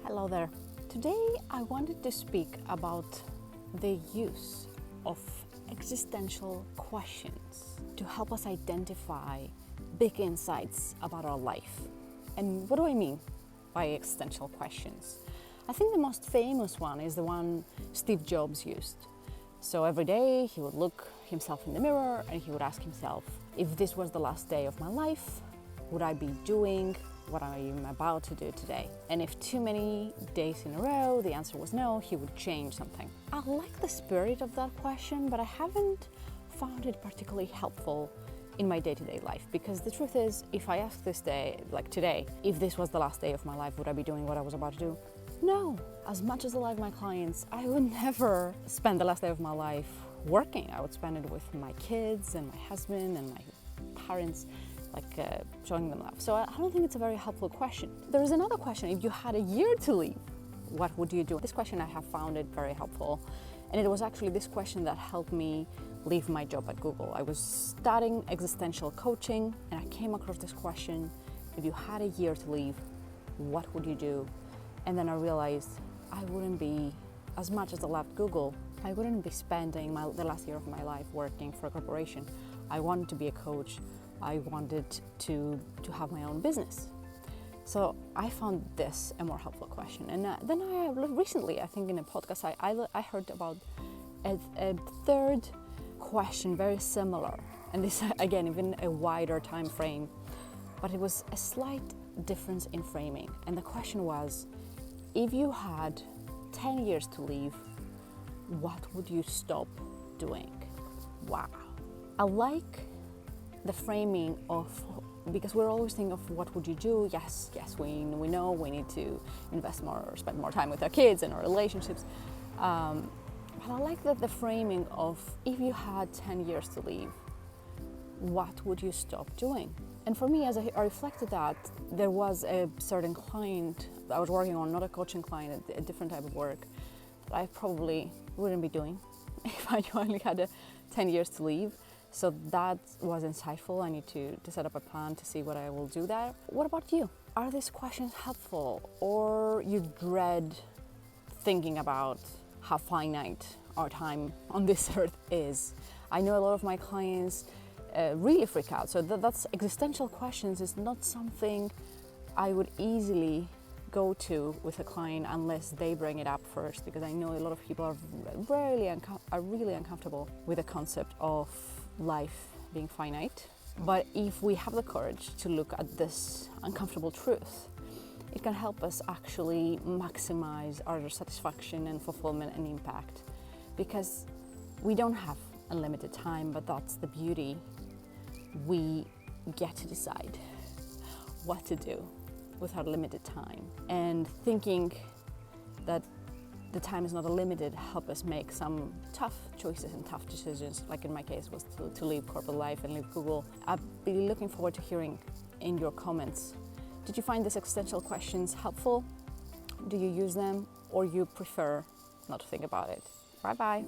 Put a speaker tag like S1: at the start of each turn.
S1: Hello there. Today I wanted to speak about the use of existential questions to help us identify big insights about our life. And what do I mean by existential questions? I think the most famous one is the one Steve Jobs used. So every day he would look himself in the mirror and he would ask himself, if this was the last day of my life, would I be doing what I am about to do today? And if too many days in a row the answer was no, he would change something. I like the spirit of that question, but I haven't found it particularly helpful in my day-to-day life, because the truth is, if I ask this day, like today, if this was the last day of my life, would I be doing what I was about to do? No. As much as I like my clients, I would never spend the last day of my life working. I would spend it with my kids and my husband and my parents, showing them love. So I don't think it's a very helpful question. There is another question. If you had a year to leave, what would you do? This question I have found it very helpful. And it was actually this question that helped me leave my job at Google. I was studying existential coaching and I came across this question. If you had a year to leave, what would you do? And then I realized I wouldn't be, as much as I loved Google, I wouldn't be spending the last year of my life working for a corporation. I wanted to be a coach. I wanted to have my own business. So I found this a more helpful question. And then I recently, I think in a podcast, I heard about a third question very similar. And this, again, even a wider time frame. But it was a slight difference in framing. And the question was, if you had 10 years to live, what would you stop doing? Wow. I like the framing of, because we're always thinking of what would you do? Yes, we know we need to invest more or spend more time with our kids and our relationships. But I like that the framing of, if you had 10 years to live, what would you stop doing? And for me, as I reflected that, there was a certain client that I was working on, not a coaching client, a different type of work, that I probably wouldn't be doing if I only had 10 years to live. So that was insightful. I need to set up a plan to see what I will do there. What about you? Are these questions helpful, or you dread thinking about how finite our time on this earth is? I know a lot of my clients really freak out. So that's existential questions is not something I would easily go to with a client unless they bring it up first, because I know a lot of people are really uncomfortable with the concept of life being finite. But if we have the courage to look at this uncomfortable truth, it can help us actually maximize our satisfaction and fulfillment and impact, because we don't have unlimited time, but that's the beauty. We get to decide what to do with our limited time, and thinking that the time is not unlimited help us make some tough choices and tough decisions, like in my case was to leave corporate life and leave Google. I'll be looking forward to hearing in your comments. Did you find these existential questions helpful? Do you use them, or you prefer not to think about it? Bye-bye.